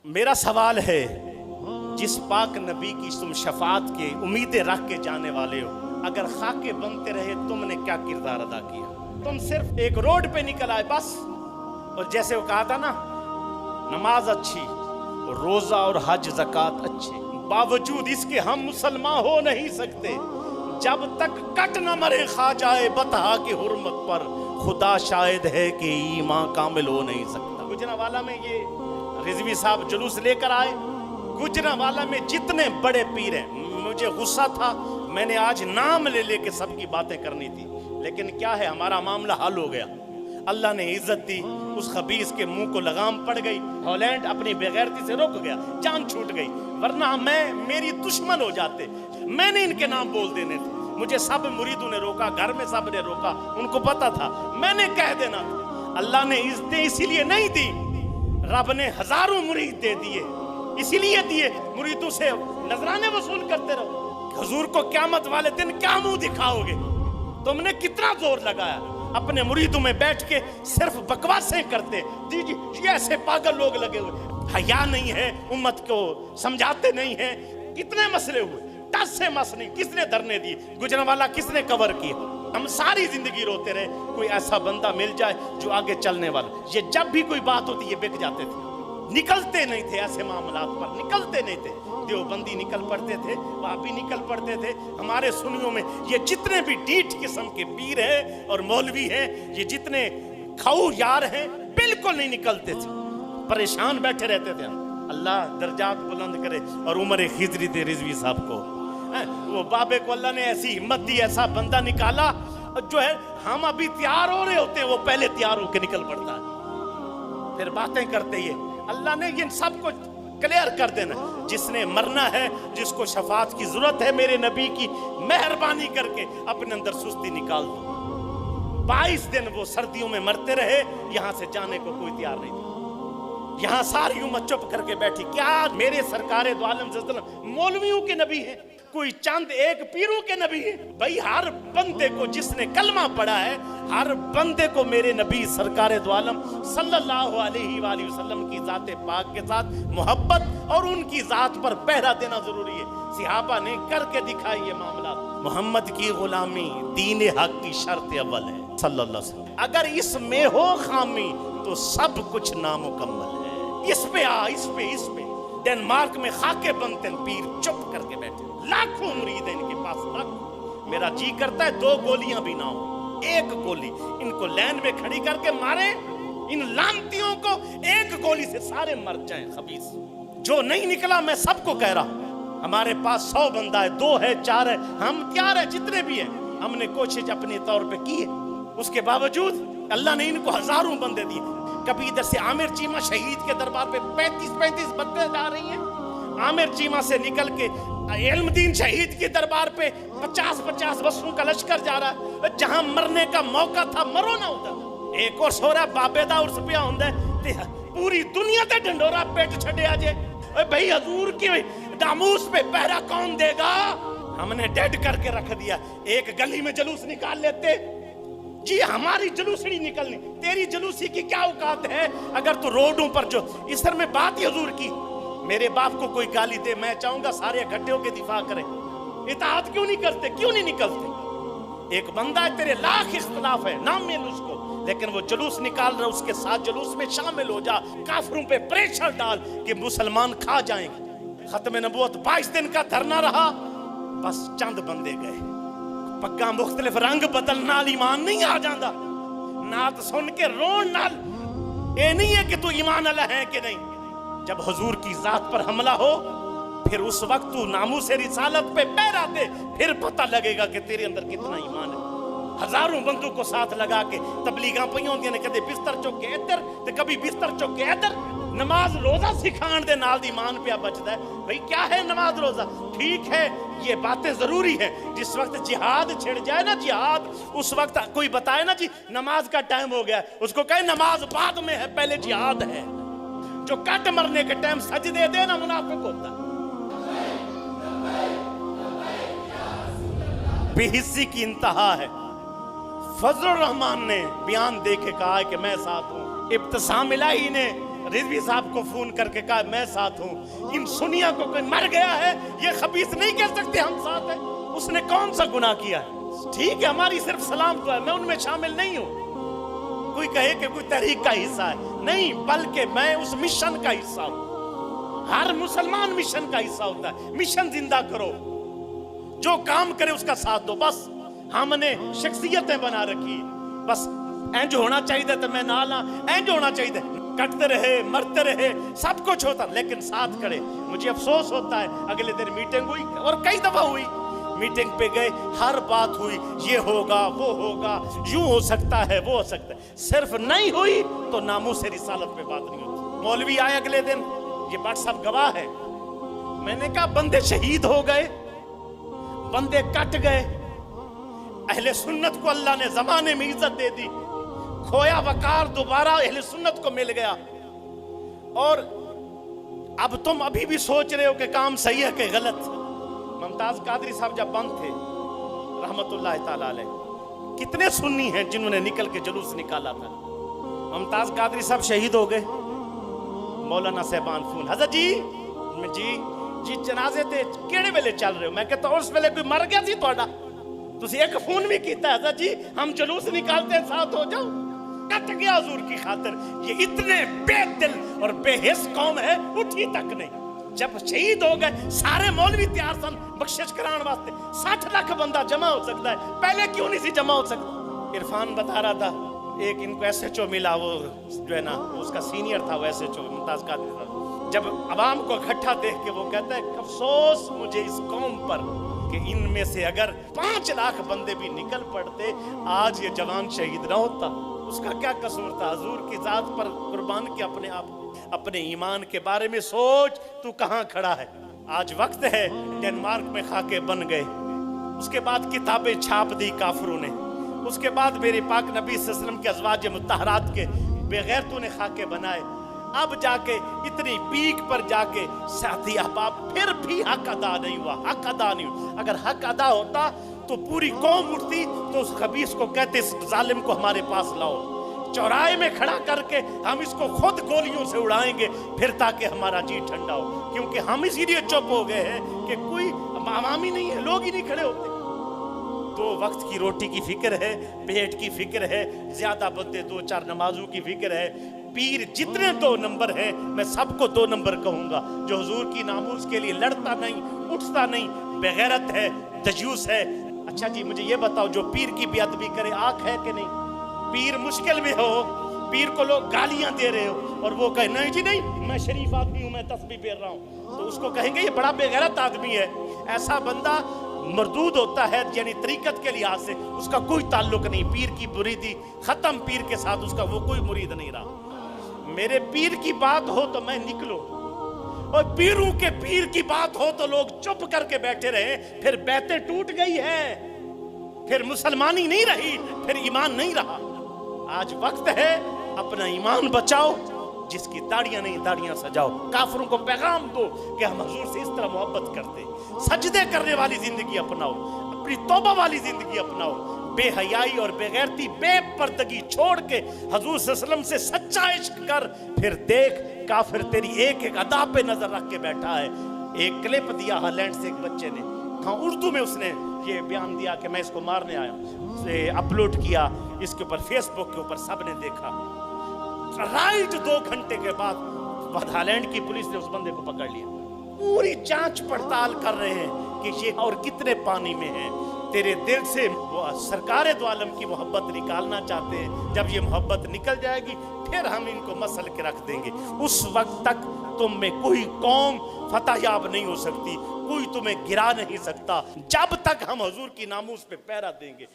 मेरा सवाल है, जिस पाक नबी की तुम शफात के उम्मीदें रख के जाने वाले हो, अगर खाके बनते रहे तुमने क्या किरदार अदा किया? तुम सिर्फ एक रोड पे निकल आए बस। और जैसे वो कहा था ना, नमाज अच्छी, रोजा और हज ज़कात अच्छे, बावजूद इसके हम मुसलमान हो नहीं सकते जब तक कट न मरे खा जाए बता के हुर्मत पर, खुदा शायद है कि ईमान कामिल हो नहीं सकता। गुजरांवाला में ये रिजवी साहब जुलूस लेकर आए। गुजरांवाला में जितने बड़े पीर हैं, मुझे गुस्सा था, मैंने आज नाम ले लेके सबकी बातें करनी थी, लेकिन क्या है, हमारा मामला हल हो गया। अल्लाह ने इज्जत दी, उस खबीस के मुंह को लगाम पड़ गई, हॉलैंड अपनी बेगैरती से रुक गया, जान छूट गई, वरना मेरी दुश्मन हो जाते। मैंने इनके नाम बोल देने थे, मुझे सब मुरीदों ने रोका, घर में सब ने रोका, उनको पता था, मैंने कह देना था। अल्लाह ने इज्जतें इसीलिए नहीं दी, रब ने हजारों मुरीद दे दिए, इसीलिए दिए मुरीदों से नजराने वसूल करते रहो। हुजूर को क़यामत वाले दिन क्या मुंह दिखाओगे? तुमने कितना जोर लगाया, अपने मुरीदों में बैठ के सिर्फ बकवासें करते, ये ऐसे पागल लोग लगे हुए, हया नहीं है, उम्मत को समझाते नहीं है। कितने मसले हुए, 10 से मस नहीं, किसने धरने दिए, गुजरांवाला किसने कवर किया? हम सारी जिंदगी रोते रहे, कोई ऐसा बंदा मिल जाए जो आगे चलने वाला। ये जब भी कोई बात होती, ये बिक जाते थे, निकलते नहीं थे, ऐसे मामलात पर निकलते नहीं थे। देवबंदी निकल पड़ते थे, वापी निकल पड़ते थे। हमारे सुन्नियों में ये जितने भी डीठ किस्म के पीर हैं और मौलवी हैं, ये जितने खाऊ यार हैं, बिल्कुल नहीं निकलते थे, परेशान बैठे रहते थे। अल्लाह दर्जात बुलंद करे और उम्र खिजरी दे रिजवी साहब को। वो बाबे को अल्लाह ने ऐसी हिम्मत दी, ऐसा बंदा निकाला जो है, हम अभी तैयार हो रहे होते हैं, वो पहले तैयार होकर निकल पड़ता है, फिर बातें करते ही। अल्लाह ने इन सब को क्लियर कर देना, जिसने मरना है, जिसको शफात की जरूरत है मेरे नबी की, मेहरबानी करके अपने अंदर सुस्ती निकाल दो। 22 दिन वो सर्दियों में मरते रहे, यहां से जाने को कोई तैयार नहीं था। यहां सारी उम्मत चुप करके बैठी। क्या मेरे सरकारे दो आलम सल्लल्लाहु अलैहि वसल्लम मौलवियों के नबी हैं, कोई चंद एक पीरों के नबी है? भाई हर बंदे को जिसने कलमा पढ़ा है, हर बंदे को मेरे नबी सरकारे दो आलम सल्लल्लाहु अलैहि वसल्लम की जाते पाक के साथ मोहब्बत और उनकी जात पर पहरा देना जरूरी है। सहाबा ने करके दिखाई ये मामला। मोहम्मद की गुलामी दीन हक की शर्त अव्वल है सल्लल्लाहु अलैहि वसल्लम। अगर इसमें हो खामी तो सब कुछ नामुकम्मल है। इस पे डेनमार्क में खाके बनते पीर चुप करके बैठे, लाखों मुरीद है इनके पास, लाखों। मेरा जी करता है 2 गोलियां भी ना हो, 1 गोली इनको लाइन में खड़ी करके मारे, इन लानतियों को 1 गोली से सारे मर जाएं। खबीस जो नहीं निकला, मैं सबको कह रहा हूं, हमारे पास 100 बंदा है, 2 है, 4 है, हम तैयार है, जितने भी है। हमने कोशिश अपने तौर पे की है, उसके बावजूद अल्लाह ने इनको हजारों बंदे दिए। कभी इधर से आमिर चीमा शहीद के दरबार पे 35 बंदे जा रही हैं, आमिर चीमा से निकल के इल्मुद्दीन शहीद के दरबार पे 50 बसों का लश्कर जा रहा है। जहां मरने का मौका था, मरो ना उधर। एक और सोरा बाबेदा उर्स पिया हुंदा ते पूरी दुनिया ते ढंडोरा पेट छड़े आजे। भाई हजूर की दामूस पे पहरा कौन देगा? हमने डेड करके रख दिया। एक गली में जुलूस निकाल लेते जी, हमारी जुलूसड़ी निकलनी, तेरी जुलूसी की क्या औकात है? अगर तू रोडों पर जो इस तरह में बात ही हजूर की, मेरे बाप को कोई गाली दे, मैं चाहूंगा सारे इकट्ठे होकर दिफा करें। इताअत क्यों नहीं करते, क्यों नहीं निकलते? एक बंदा है, तेरे लाख इख्तिलाफ है, नाम मिल उसको, लेकिन वो जुलूस निकाल रहा, उसके साथ जुलूस में शामिल हो जा, काफिरों पे प्रेशर डाल कि मुसलमान खा जाएंगे। खत्म नबूवत 22 दिन का धरना रहा, बस चंद बंदे गए। पग्गा मुख्तलिफ रंग बदल नाल ईमान नहीं आ जाता, नात सुन के रोन नाल ये नहीं है कि तू ईमान वाला है कि नहीं। जब हुजूर की जात पर हमला हो, फिर उस वक्त तू नामूस रिसालत पे पैरा दे, फिर पता लगेगा कि तेरे अंदर कितना ईमान है। हजारों बंदों को साथ लगा के तबलीगां पईयां होंदियां ने, कदे बिस्तर चुक के इधर ते कभी बिस्तर चुक के इधर। नमाज रोजा सिखाण दे नाल ईमान पे बचदा है। भाई क्या है नमाज रोजा? ठीक है, ये बातें जरूरी है। जिस वक्त जिहाद छिड़ जाए ना, जिहाद, उस वक्त कोई बताए ना जी नमाज का टाइम हो गया, उसको कहे नमाज बाद में है, पहले जिहाद है। जो कट मरने के टाइम सजदे दे ना, मुनाफिक होता है। बेहिस्सी की इंतहा है। फजल रहमान ने बयान दे के कहा है कि मैं साथ हूं। इब्तिसाम इलाही ने रिजवी साहब को फोन करके कहा मैं साथ हूं, इन सुनिया को कोई मर गया है, ये खबीस नहीं कह सकते हम साथ हैं। उसने कौन सा गुनाह किया है? ठीक है हमारी सिर्फ सलाम तो है, मैं उनमें शामिल नहीं हूं। कोई कहे कि कोई तहरीक का हिस्सा है, नहीं, बल्कि मैं उस मिशन का हिस्सा हूं। हर मुसलमान मिशन का हिस्सा होता है। मिशन जिंदा करो, जो काम करे उसका साथ दो। बस हमने शख्सियतें बना रखी, बस इंज होना चाहिए तो मैं नाला, इंज होना चाहिए, कटते रहे मरते रहे सब कुछ होता लेकिन साथ खड़े। मुझे अफसोस होता है, अगले दिन मीटिंग हुई और कई दफा हुई, मीटिंग पे गए, हर बात हुई, ये होगा वो होगा, यूं हो सकता है वो हो सकता है, सिर्फ नहीं हुई तो नामूस से रिसालत पे बात नहीं होती। मौलवी आए अगले दिन, ये बात सब गवाह है, मैंने कहा बंदे शहीद हो गए, बंदे कट गए, अहले सुन्नत को अल्लाह ने जमाने में इज्जत दे दी, खोया वकार दोबारा अहले सुन्नत को मिल गया। और अब तुम अभी भी सोच रहे हो कि काम सही है कि गलत। मुमताज कादरी साहब जब बंद थे रहमतुल्लाह ताला अलैह, कितने सुन्नी हैं जिन्होंने निकल के जुलूस निकाला था। मुमताज कादरी साहब शहीद हो गए, मौलाना साहबान फोन, हजरत जी जी जनाजे ते केड़े वेले चल रहे हो? मैं कहता उस वेले कोई मर गया सी तुहाडा, तुसी एक फोन भी कीता हजरत जी हम जुलूस निकालते हैं साथ हो जाओ। कट गया हुजूर की खातिर। ये इतने बेदिल और बेहिस कौम है, उठी तक नहीं। जब शहीद हो गए सारे मौलवी तैयार सन बख्शिश कराने वास्ते, 60 लाख बंदा जमा हो सकता है, पहले क्यों नहीं सी जमा हो सकता? इरफान बता रहा था, एक इनको एसएचओ मिला, वो जो है ना उसका सीनियर था, वो एसएचओ मुमताज कादरी साहब, जब अवाम को इकट्ठा देख के वो कहता है अफसोस मुझे इस कौम पर कि इनमें से अगर 5 लाख बंदे भी निकल पड़ते आज ये जवान शहीद ना होता। उसका क्या कसूर था? हुजूर की जात पर कुर्बान किया अपने आप। अपने ईमान के बारे में सोच, तू कहां खड़ा है। आज वक्त है, डेनमार्क में खाके बन गए, उसके बाद किताबें छाप दी काफिरों ने, उसके बाद मेरे पाक नबी सल्लल्लाहु अलैहि वसल्लम के अज़वाज मुत्तहरात के बेगैरतों ने खाके बनाए। अब जाके इतनी पीक पर जाके साथी अहबाब फिर भी हक अदा नहीं हुआ, हक अदा नहीं हुआ। अगर हक अदा होता तो पूरी कौम उठती, तो उस खबीस को कहते इस जालिम को हमारे पास लाओ, चौराहे में खड़ा करके हम इसको खुद गोलियों से उड़ाएंगे फिर ताकि हमारा जी ठंडा हो। क्योंकि हम इसीलिए चुप हो गए हैं कि कोई आवामी नहीं है, लोग ही नहीं खड़े होते। दो वक्त की रोटी की फिक्र है, पेट की फिक्र है, ज्यादा बंदे 2-4 नमाजों की फिक्र है। पीर जितने 2 नंबर है, मैं सबको 2 नंबर कहूंगा। जो हुजूर की नामूस के लिए लड़ता नहीं, उठता नहीं, बेगैरत है, दजूस है। अच्छा जी मुझे ये बताओ, जो पीर की बेअदबी करे आंख है कि नहीं? पीर मुश्किल में हो, पीर को लोग गालियां दे रहे हो और वो कहे नहीं जी नहीं मैं शरीफ आदमी हूं, मैं तस्बीह फेर रहा हूं, तो उसको कहेंगे ये बड़ा बेगैरत आदमी है। ऐसा बंदा मरदूद होता है, यानी तरीकत के लिहाज से उसका कोई ताल्लुक नहीं। पीर की मुरीदी खत्म, पीर के साथ उसका वो कोई मुरीद नहीं रहा। मेरे पीर की बात हो तो मैं निकलो, और पीरों के पीर की बात हो तो लोग चुप करके बैठे रहे, फिर बैतें टूट गई है, फिर मुसलमानी नहीं रही, फिर ईमान नहीं रहा। आज वक्त है अपना ईमान बचाओ, जिसकी दाढ़ियां नहीं दाढ़ियां सजाओ। काफिरों को पैगाम दो कि हम हुजूर से इस तरह मोहब्बत करते, सजदे करने वाली जिंदगी अपनाओ, अपनी तौबा वाली जिंदगी अपनाओ, बेहयाई और बेगैरती बेपर्दगी छोड़ के हुजूर सल्लल्लाहु अलैहि वसल्लम से सच्चा इश्क कर। फिर देख काफिर तेरी एक एक अदा पे नजर रख के बैठा है। एक क्लिप दिया हॉलैंड से एक बच्चे ने, हाँ उर्दू में उसने ये बयान दिया कि मैं इसको मारने आया, उसे अपलोड किया इसके ऊपर फेसबुक के ऊपर, सबने देखा। राइट 2 घंटे के बाद हॉलैंड की पुलिस ने उस बंदे को पकड़ लिया। पूरी जांच पड़ताल कर रहे हैं कि ये और कितने पानी में है। तेरे दिल से वो सरकारे दो आलम की मोहब्बत निकालना चाहते हैं। जब ये मोहब्बत निकल जाएगी फिर हम इनको मसल के रख देंगे। उस वक्त तक तुम में कोई कौम फतहयाब नहीं हो सकती, कोई तुम्हें गिरा नहीं सकता, जब तक हम हुजूर की नामूस पे पहरा देंगे।